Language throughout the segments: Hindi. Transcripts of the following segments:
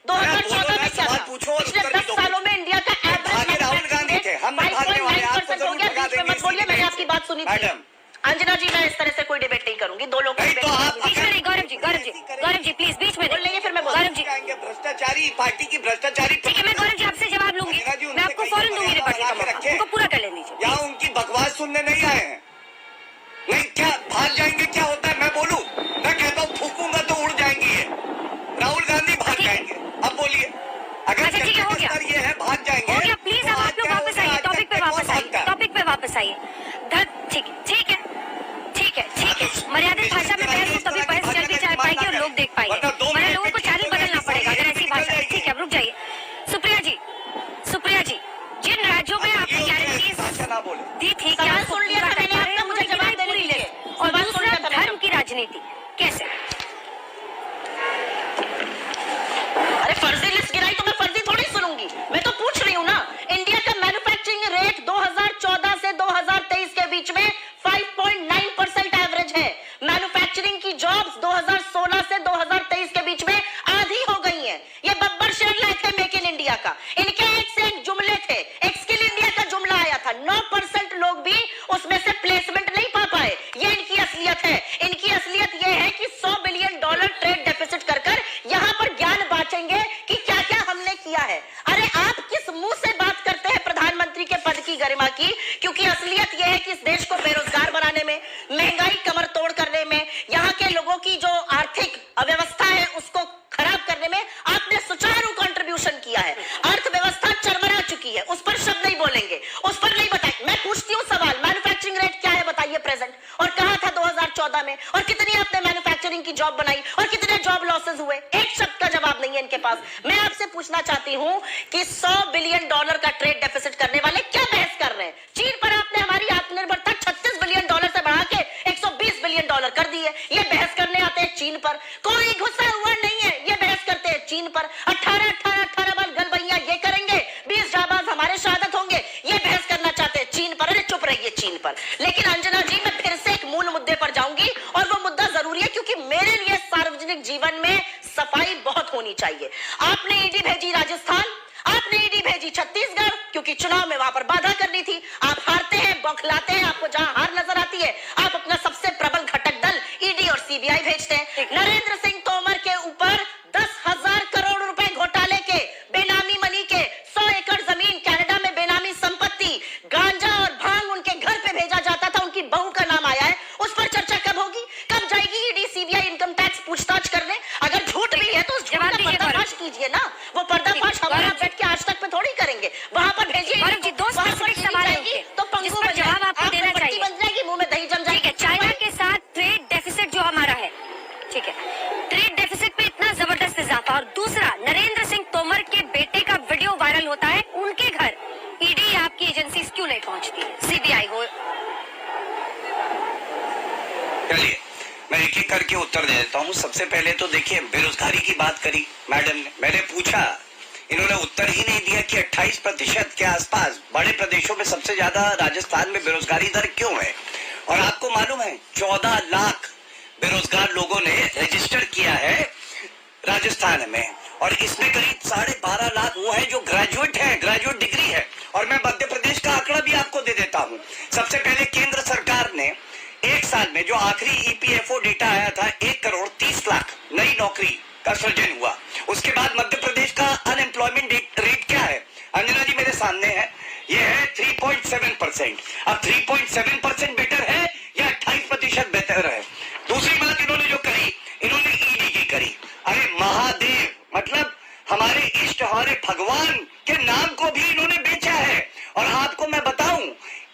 2014 में क्या था? पिछले 10 सालों में इंडिया का एवरेज राहुल गांधी थे, हम नहीं भागने वाले, आपको जरूर भगा देंगे। मत बोलिए, मैंने आपकी बात सुनी थी। अंजना जी, मैं इस तरह से कोई डिबेट नहीं करूंगी, दो लोग बीच में नहीं। गौरव जी प्लीज बीच में बोल लेंगे, फिर मैं गौरव जी भ्रष्टाचारी पार्टी की भ्रष्टाचारी। ठीक है, मैं गौरव जी आपसे जवाब लूंगी, मैं आपको फौरन दूंगी रिपोर्ट का मौका, उनको पूरा कर लेनी चाहिए। यहाँ उनकी बकवास सुनने नहीं आए हैं, नहीं क्या भाग जाएंगे? क्या होता है मैं बोलूं? मैं कहता हूँ थूकूंगा तो उड़ जाएंगी ये। राहुल गांधी भाग जाएंगे। अब बोलिए, अगर ठीक है, हो गया, ये है भाग जाएंगे। हो गया, प्लीज अब आप लोग वापस आइए, टॉपिक पे वापस आइए, टॉपिक पे वापस आइए। ठीक है, मर्यादित भाषा में बहस हो तभी बहस चल भी पाएगी और लोग देख पाएंगे, वरना लोगों को चैनल बदलना पड़ेगा अगर ऐसी भाषा। ठीक है, रुक जाइए। सुप्रिया जी, जिन राज्यों में आपने गारंटी दी थी कि आप सुन लिया था मैंने आपका, मुझे जवाब देने के लिए। और दूसरा धर्म की राजनीति कैसे? अरे फर्जी लिस्ट गिराई तो मैं फर्जी थोड़ी सुनूंगी, मैं तो पूछ रही हूँ ना। इंडिया का मैन्युफैक्चरिंग रेट 2014 से 2023 के बीच में 5.9% एवरेज है। मैन्युफैक्चरिंग की जॉब्स 2016 से 2023 के बीच में आधी हो गई हैं। ये बब्बर शेर लाए थे मेक इन इंडिया का, इनके एक से एक जुमले थे, एक स्किल इंडिया का जुमला आया था, 9% लोग भी उसमें से प्लेसमेंट नहीं पा पाए। ये इनकी असलियत है। इनकी असलियत ये है कि $100 बिलियन ट्रेड डेफिसिट कर यहां पर ज्ञान बांटेंगे कि क्या क्या हमने किया है। अरे आप किस मुंह से बात करते हैं प्रधानमंत्री के पद की गरिमा की? क्योंकि असलियत यह है कि इस देश को बेरोजगार बनाने में, महंगाई कमर तोड़ करने में, यहाँ के लोगों की जो आर्थिक अव्यवस्था है उसको खराब करने में आपने सुचारू कंट्रीब्यूशन किया है। अर्थव्यवस्था चरमरा चुकी है, उस पर शब्द नहीं बोलेंगे, उस पर नहीं बताएं। मैं पूछती हूँ सवाल, मैन्युफैक्चरिंग रेट क्या है बताइए प्रेजेंट, और कहा था 2014 में, और कितनी आपने मैन्युफैक्चरिंग की जॉब बनाई, और कितने जॉब लॉसेस हुए? एक शब्द का जवाब नहीं है इनके पास। मैं आपसे पूछना चाहती हूँ कि $100 बिलियन का ट्रेड डेफिसिट करने वाले क्या बहस कर रहे हैं? चीन पर आपने हमारी आत्मनिर्भरता $36 बिलियन से बढ़ा के $120 बिलियन कर दी है। ये बहस करने आते हैं चीन पर, कोई घुसा हुआ नहीं है, ये बहस करते हैं चीन पर। 18 बार गल भैया ये करेंगे, 20 जाबाज हमारे शहादत होंगे, ये बहस करना चाहते हैं चीन पर। अरे चुप रहिए चीन पर। लेकिन अंजना जी, मैं फिर से एक मूल मुद्दे पर जाऊंगी, और वो मुद्दा जरूरी है क्योंकि मेरे लिए सार्वजनिक जीवन में सफाई बहुत होनी चाहिए। आपने ईडी भेजी राजस्थान, आपने ईडी भेजी छत्तीसगढ़, क्योंकि चुनाव में वहां पर बाधा करनी थी। आप हारते हैं, बौखलाते हैं, आपको जहां हार नजर आती है आप अपना सबसे प्रबल घटक दल ईडी और सीबीआई भेजते हैं। नरेंद्र सिंह तोमर के ऊपर 10,000 करोड़ रुपए घोटाले के, बेनामी मनी के, 100 एकड़ जमीन, कनाडा में बेनामी संपत्ति, गांजा और भांग उनके घर पे भेजा जाता था, उनकी बहू का नाम आया है। उस पर चर्चा कब होगी? कब जाएगी ईडी सीबीआई इनकम टैक्स पूछताछ करने? अगर झूठ भी है तो उस झूठ का पर्दाफाश कीजिए ना। वो पर्दाफाश हमारा बैठ के आज तक पे थोड़ी करेंगे, वहां पर भेजिए। तो पंगु बन जवाब आपको देना चाहिए, बन जाएगी, मुंह में दही जम जाएगी। चाइना के साथ ट्रेड डेफिसिट जो हमारा है, ठीक है, ट्रेड डेफिसिट पे इतना जबरदस्त इजाफा, और दूसरा नरेंद्र सिंह तोमर के बेटे का वीडियो वायरल होता है, उनके घर ईडी आपकी एजेंसी क्यों नहीं पहुंचती? सीबीआई हो। चलिए मैं एक एक करके उत्तर दे देता हूँ। सबसे पहले तो देखिए, बेरोजगारी की बात करी मैडम ने, मैंने पूछा, इन्होंने उत्तर ही नहीं दिया कि 28% के आसपास बड़े प्रदेशों में सबसे ज्यादा राजस्थान में बेरोजगारी दर क्यों है। और आपको मालूम है 14 लाख बेरोजगार लोगों ने रजिस्टर किया है राजस्थान में, और इसमें करीब 12.5 लाख वो है जो ग्रेजुएट है, ग्रेजुएट डिग्री है। और मैं मध्य प्रदेश का आंकड़ा भी आपको दे देता हूँ। सबसे पहले केंद्र सरकार ने एक साल में जो आखिरी ईपीएफओ डेटा आया था, 1,30,00,000 नई नौकरी का सृजन हुआ। उसके बाद मध्य प्रदेश का अनएम्प्लॉयमेंट रेट क्या है अंजना जी मेरे सामने है, ये है 3.7%। अब 3.7% बेटर है या 28% बेटर है? दूसरी बात इन्होंने जो कही, इन्होंने ईडी की करी। अरे महादेव, मतलब हमारे इष्ट, हमारे भगवान के नाम को भी इन्होंने बेचा है। और आपको मैं बताऊं,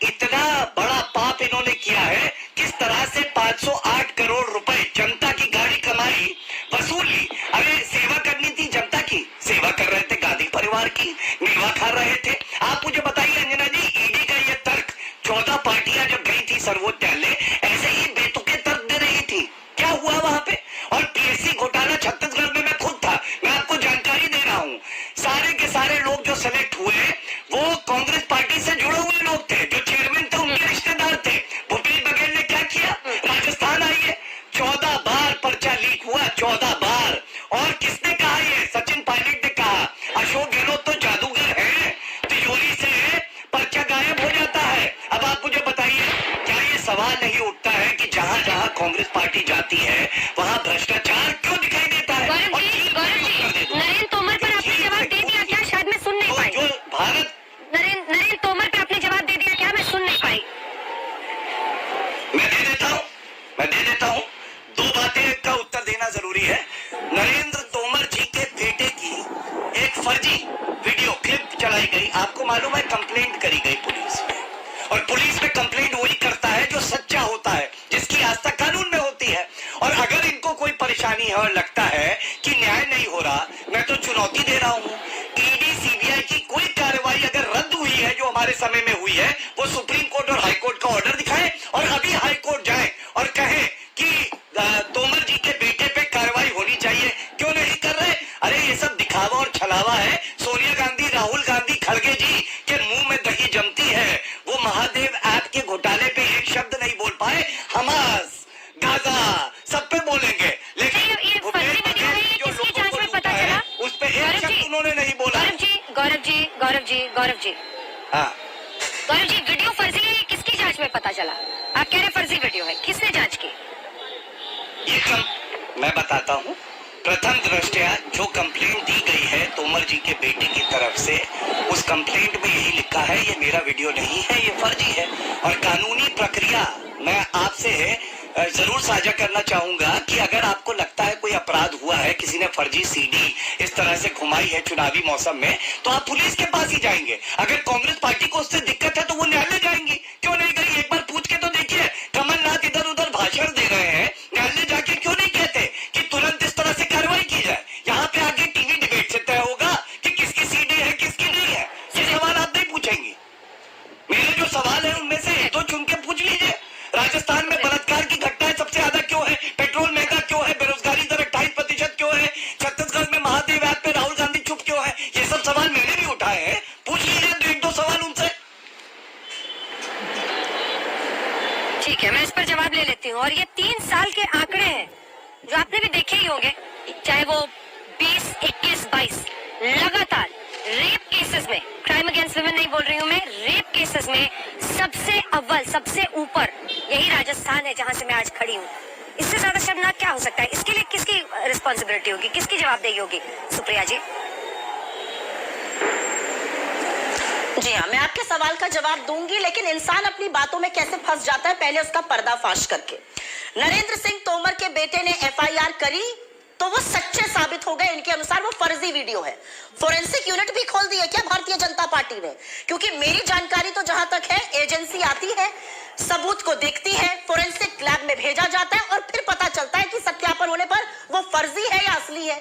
इतना बड़ा पाप इन्होंने किया है, किस तरह से 508 करोड़ रुपए जनता की गाड़ी कमाई वसूल ली। अरे सेवा करनी थी जनता की, सेवा कर रहे थे गांधी परिवार की, मेवा खा रहे थे। आप मुझे बताइए अंजना जी, ईडी का ये तर्क 14 पार्टियां जब गई थी सर्वोच्च न्यायालय, ऐसे ही बेतुके तर्क दे रही थी, क्या हुआ वहां पे? और पीएससी घोटाला छत्तीसगढ़ में मैं खुद था, मैं आपको जानकारी दे रहा हूँ। सारे के सारे लोग जो सेलेक्ट हुए वो कांग्रेस पार्टी से जुड़े हुए लोग थे, जो चेयरमैन थे उनके रिश्तेदार थे। भूपेश बघेल ने क्या किया? राजस्थान आइए, 14 बार पर्चा लीक हुआ, 14 बार। और किसने कहा? ये सचिन पायलट ने कांग्रेस पार्टी जाती है वहाँ भ्रष्टाचार क्यों दिखाई देता है? गौरव और जी, चीन गौरव को जी, उत्तर दे दो। नरेंद्र तोमर पर आपने जवाब दे दिया क्या? शायद मैं सुन नहीं तो पाई। जो भारत, नरेंद्र तोमर पर आपने जवाब दे दिया क्या? मैं सुन नहीं पाई। मैं दे देता हूँ 2 बातें का उत्तर देना जरूरी है। नरेंद्र तोमर जी के बेटे की एक फर्जी वीडियो क्लिप चलाई गई। आपको मालूम है कंप्लेंट करी गई पुलिस में, और पुलिस में कंप्लेंट वही करता है जो सच्चा होता है, जिसकी आस्था कानून में होती है। और अगर इनको कोई परेशानी है और लगता है कि न्याय नहीं हो रहा, मैं तो चुनौती दे रहा हूँ, ईडी सीबीआई की कोई कार्रवाई अगर रद्द हुई है जो हमारे समय में हुई है, वो सुप्रीम कोर्ट और हाई कोर्ट का ऑर्डर दिखाएं और अभी हाई कोर्ट जाएं और कहें कि तोमर जी के बेटे पे कार्रवाई होनी चाहिए। क्यों नहीं कर रहे? अरे ये सब दिखावा और छलावा है। सोनिया गांधी, राहुल गांधी, खड़गे जी के मुंह में दही जमती है। वो महादेव ऐप के घोटाले पे एक शब्द नहीं बोल पाए। हमास, गाजा सब पे बोलेंगे, लेकिन ये फर्जी वीडियो है, ये किसकी जांच में पता चला? उस पे एक शब्द उन्होंने नहीं बोला। गौरव जी, हाँ, गौरव जी, वीडियो फर्जी है, ये किसकी जांच में पता चला? आप कह रहे फर्जी वीडियो है, किसने जांच की? मैं बताता हूँ। प्रथम दृष्टया जो कंप्लेंट दी गई है तोमर जी के बेटे की तरफ से, उस कंप्लेंट में यही लिखा है ये मेरा वीडियो नहीं है, ये फर्जी है। और कानूनी प्रक्रिया मैं आपसे जरूर साझा करना चाहूंगा कि अगर आपको लगता है कोई अपराध हुआ है, किसी ने फर्जी सीडी इस तरह से घुमाई है चुनावी मौसम में, तो आप पुलिस के पास ही जाएंगे। अगर कांग्रेस पार्टी को उससे दिक्कत है तो वो न्यायालय जाएंगी। क्यों नहीं गई? एक बार पूछ के तो देखिए। कमलनाथ इधर उधर भाषण दे रहे हैं, न्यायालय जाके क्यों नहीं कहते कि तुरंत इस तरह से कार्रवाई की जाए? यहाँ पे आगे टीवी डिबेट से तय होगा कि किसकी सीडी है किसकी नहीं है। ये सवाल आप नहीं पूछेंगे। मेरे जो सवाल है उनमें से 1-2 चुन के पूछ लीजिए। राजस्थान में बलात्कार की घटनाएं सबसे ज्यादा क्यों है? पेट्रोल महंगा क्यों है? बेरोजगारी दर 28% क्यों है? छत्तीसगढ़ में महादेव ऐप पे राहुल गांधी चुप क्यों है? ये सब सवाल मैंने भी उठाए हैं। पूछ लीजिए 1-2 सवाल उनसे। ठीक है, मैं इस पर जवाब ले लेती हूँ। और ये 3 साल के आंकड़े हैं जो आपने भी देखे ही होंगे, चाहे वो 20, 21, 22 लगातार रेप केसेस में, क्राइम अगेंस्ट वुमेन नहीं बोल रही हूँ मैं, रेप केसेस में सबसे अव्वल, सबसे ऊपर यही राजस्थान है जहाँ से मैं आज खड़ी हूँ। इससे ज्यादा शर्मनाक क्या हो सकता है? इसके लिए किसकी रिस्पॉन्सिबिलिटी होगी, किसकी जवाबदेही होगी? सुप्रिया जी। जी हाँ, मैं आपके सवाल का जवाब दूंगी, लेकिन इंसान अपनी बातों में कैसे फंस जाता है पहले उसका पर्दाफाश करके। नरेंद्र सिंह तोमर के बेटे ने एफआईआर करी तो वो सच्चे साबित हो गए। इनके अनुसार वो फर्जी वीडियो है। फोरेंसिक यूनिट भी खोल दी है क्या भारतीय जनता पार्टी ने? क्योंकि मेरी जानकारी तो जहां तक है, एजेंसी आती है, सबूत को देखती है, फोरेंसिक लैब में भेजा जाता है और फिर पता चलता है कि सत्यापन होने पर वो फर्जी है या असली है।